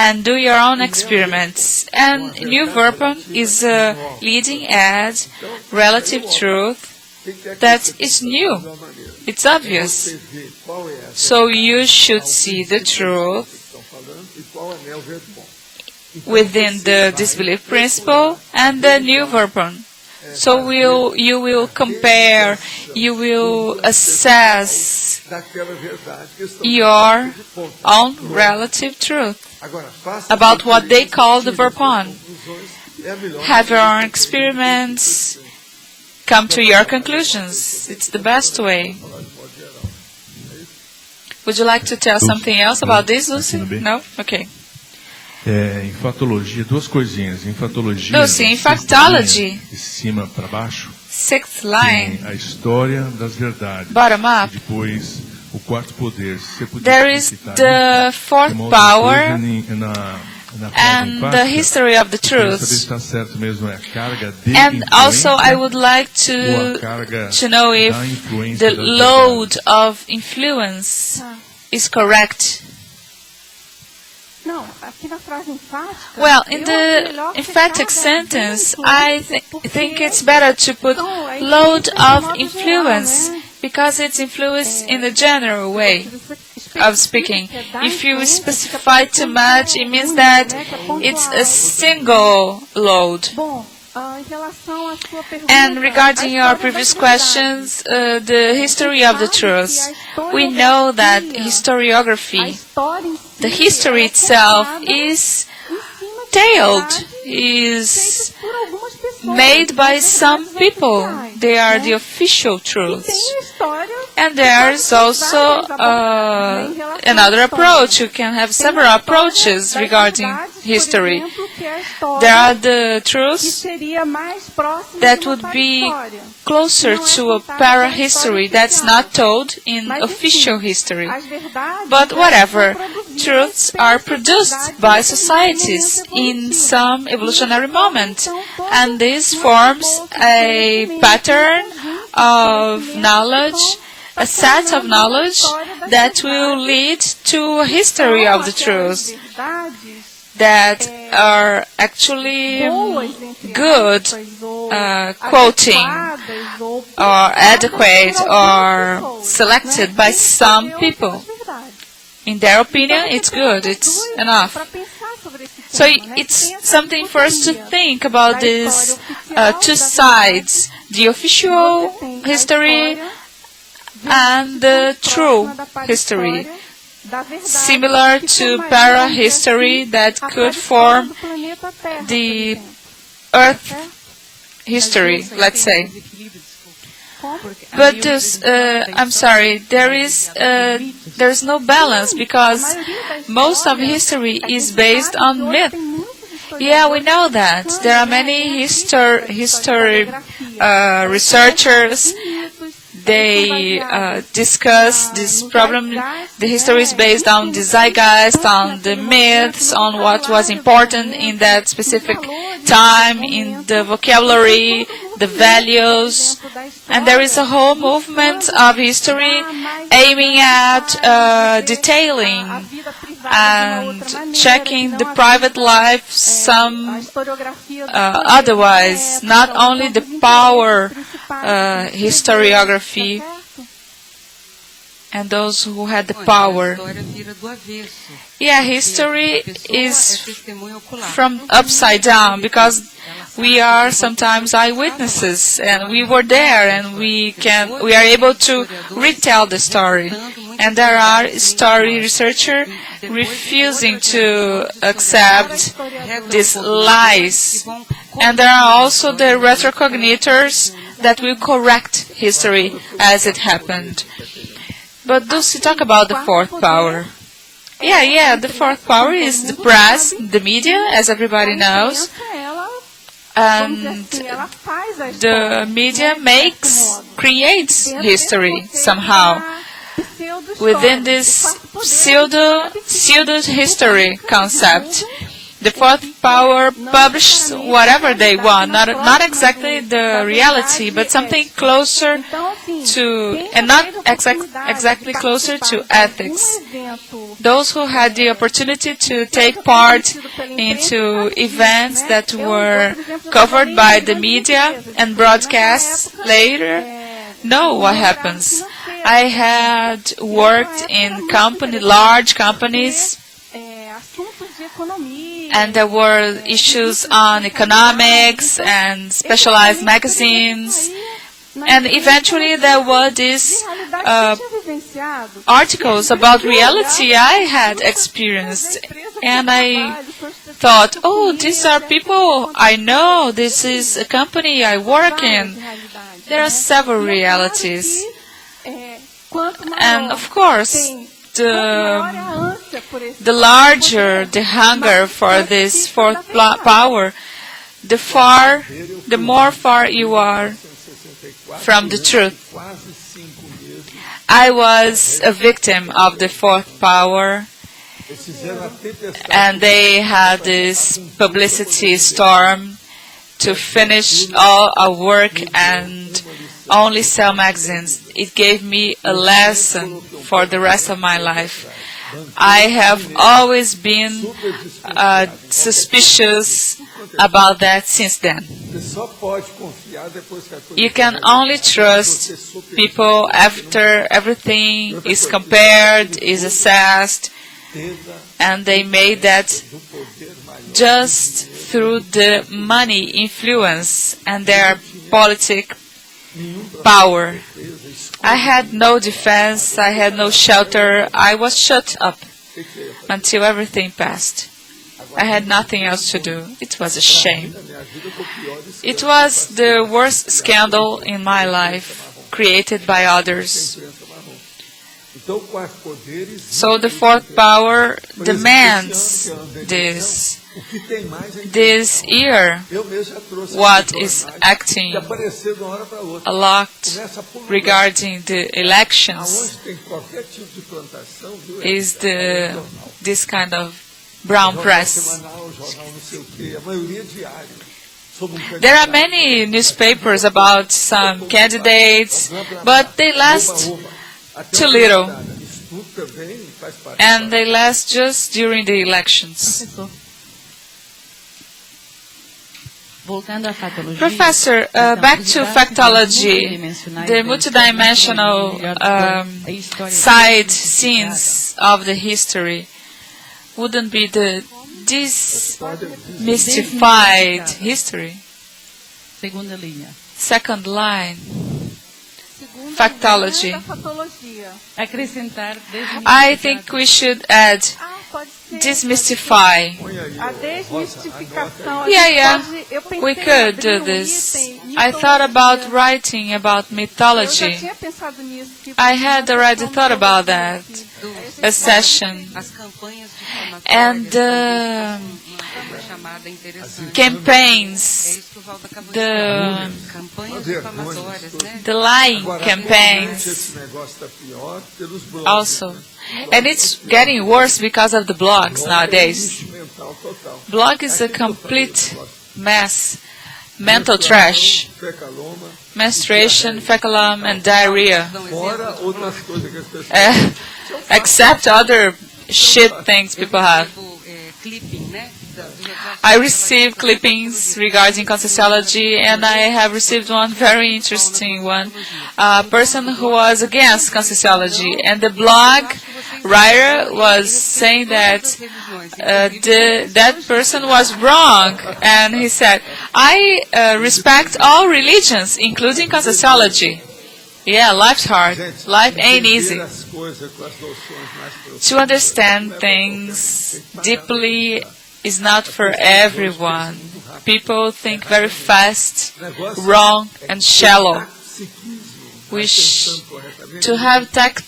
and do your own experiments. And new weapon is a leading edge, relative truth that is new. It's obvious. So you should see the truth within the disbelief principle and the new weapon. So you will compare, you will assess your own relative truth about what they call the weapon. Have your own experiments, come to your conclusions. It's the best way. Would you like to tell something else about this, Lucy? No? Okay. Em fatologia, duas coisinhas. Em fatologia, Lucy, in factology, de cima para baixo, sixth line, tem a história das verdades. Bottom up. E depois, o quarto poder. Se você puder there is the fourth power and the history of the truths. And also I would like to know if the load of influence is correct. Well, in the emphatic sentence, I think it's better to put load of influence, because it's influence in a general way of speaking. If you specify too much, it means that it's a single load. And regarding your previous questions, the history of the truth, we know that historiography, the history itself is tailed, is made by some people. They are the official truths. And there is also another approach. You can have several approaches regarding history. There are the truths that would be closer to a para-history that's not told in official history. But whatever, truths are produced by societies in some evolutionary moment, and this forms a pattern of knowledge, a set of knowledge that will lead to a history of the truth that are actually good quoting or adequate or selected by some people. In their opinion, it's good, it's enough. So it's something for us to think about these two sides, the official history and the true history, similar to para-history that could form the Earth history, let's say. But I'm sorry, there is no balance, because most of history is based on myth. Yeah, we know that. There are many history researchers. They discuss this problem. The history is based on the zeitgeist, on the myths, on what was important in that specific time, in the vocabulary, the values. And there is a whole movement of history aiming at detailing and checking the private life some otherwise, not only the power historiography and those who had the power. Yeah, history is from upside down, because we are sometimes eyewitnesses, and we were there, and we are able to retell the story. And there are story researchers refusing to accept these lies. And there are also the retrocognitors that will correct history as it happened. But Dulce, talk about the fourth power. Yeah, the fourth power is the press, the media, as everybody knows. And the media creates history somehow within this pseudo-history concept. The fourth power publishes whatever they want, not exactly the reality, but something closer to, and not exactly closer to ethics. Those who had the opportunity to take part into events that were covered by the media and broadcasts later know what happens. I had worked in large companies, and there were issues on economics and specialized magazines. And eventually there were these articles about reality I had experienced. And I thought, oh, these are people I know. This is a company I work in. There are several realities. And of course, the larger the hunger for this fourth power, the more far you are from the truth. I was a victim of the fourth power, and they had this publicity storm to finish all our work and only sell magazines. It gave me a lesson for the rest of my life. I have always been suspicious about that since then. You can only trust people after everything is compared, is assessed, and they made that just through the money influence and their politic power. I had no defense, I had no shelter, I was shut up until everything passed. I had nothing else to do. It was a shame. It was the worst scandal in my life, created by others. So the fourth power demands this year, what is acting a lot regarding the elections is this kind of brown press. There are many newspapers about some candidates, but they last too little, and they last just during the elections. Professor, back to factology, the multidimensional side scenes of the history wouldn't be the demystified history. Second line. Factology. I think we should add demystify. Yeah, we could do this. I thought about writing about mythology. I had already thought about that, a session. And campaigns, the lying campaigns also. And it's getting worse because of the blogs nowadays. Blog is a complete mess, mental trash, menstruation, feculum, and diarrhea. Except other shit things people have. I received clippings regarding Conscientiology, and I have received one very interesting one. A person who was against Conscientiology, and the blog writer was saying that that person was wrong, and he said, I respect all religions, including Conscientiology. Yeah, life's hard. Life ain't easy. To understand things deeply is not for everyone. People think very fast, wrong, and shallow. To have tech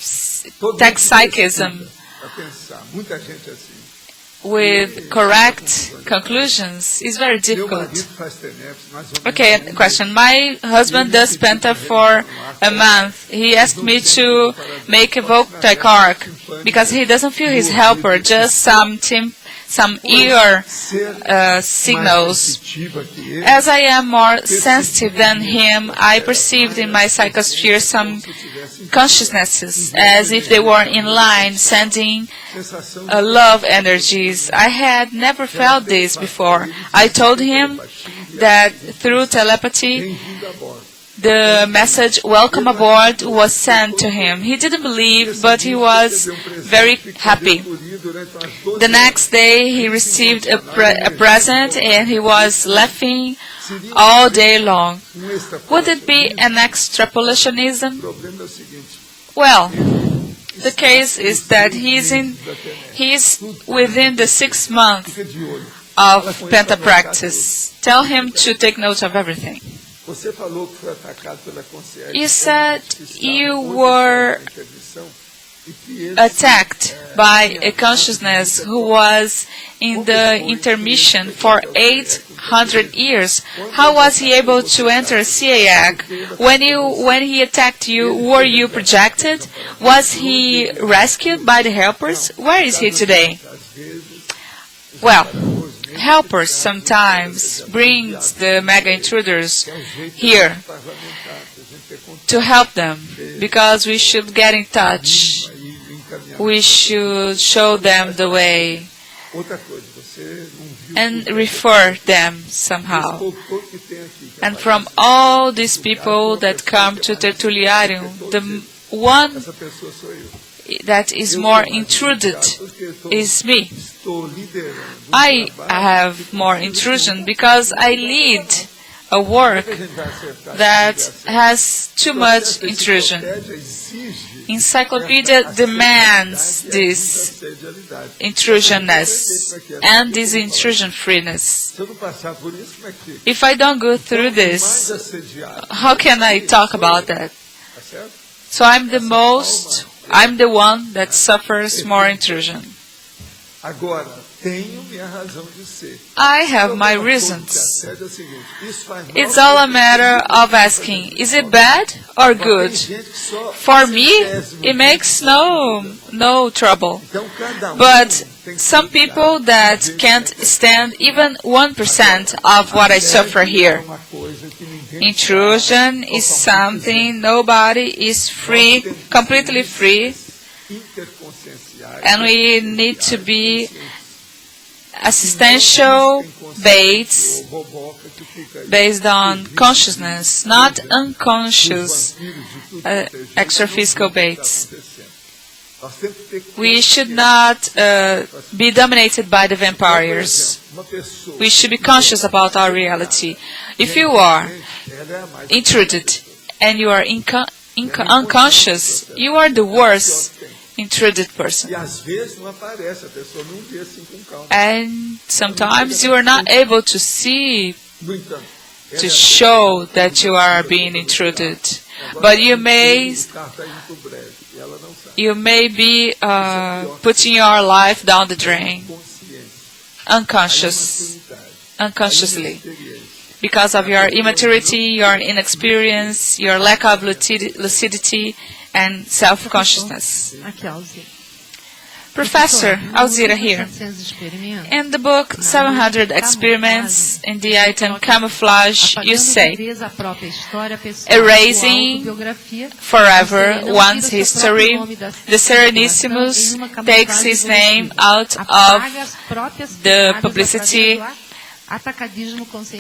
psychism with correct conclusions is very difficult. Okay, question. My husband does Penta for a month. He asked me to make a Voltaic arc because he doesn't feel his helper, just some some ear signals. As I am more sensitive than him, I perceived in my psychosphere some consciousnesses, as if they were in line, sending love energies. I had never felt this before. I told him that through telepathy, the message, "Welcome aboard," was sent to him. He didn't believe, but he was very happy. The next day, he received a present, and he was laughing all day long. Would it be an extrapolationism? Well, the case is that he's within the 6th month of Penta practice. Tell him to take note of everything. You said you were attacked by a consciousness who was in the intermission for 800 years. How was he able to enter Siayak? When he attacked you, were you projected? Was he rescued by the helpers? Where is he today? Well, helpers sometimes brings the mega intruders here to help them, because we should get in touch. We should show them the way and refer them somehow. And from all these people that come to Tertuliarium, the one that is more intruded is me. I have more intrusion because I lead a work that has too much intrusion. Encyclopedia demands this intrusionness and this intrusion-freeness. If I don't go through this, how can I talk about that? So I'm the one that suffers more intrusion. I have my reasons. It's all a matter of asking, is it bad or good? For me, it makes no trouble. But some people that can't stand even 1% of what I suffer here. Intrusion is something, nobody is free, completely free, and we need to be assistential baits based on consciousness, not unconscious extraphysical baits. We should not be dominated by the vampires. We should be conscious about our reality. If you are intruded and you are unconscious, you are the worst intruded person. And sometimes you are not able to see, to show that you are being intruded. But you may be putting your life down the drain unconsciously. Because of your immaturity, your inexperience, your lack of lucidity, and self-consciousness. Professor Alzira here. In the book 700 Experiments, in the item Camouflage, you say, erasing forever one's history, the Sereníssimos takes his name out of the publicity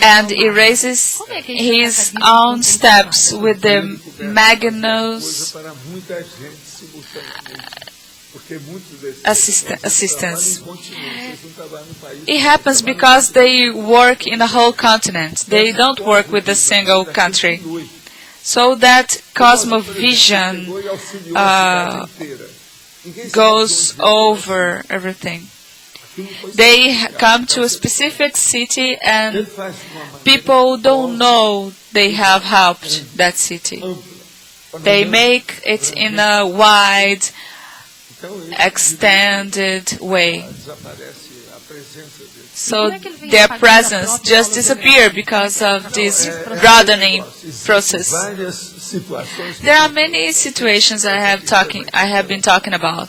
and erases his own steps with the Magnus assistance. It happens because they work in a whole continent. They don't work with a single country. So that cosmovision goes over everything. They come to a specific city and people don't know they have helped that city. They make it in a wide, extended way. So their presence just disappears because of this broadening process. There are many situations I have been talking about.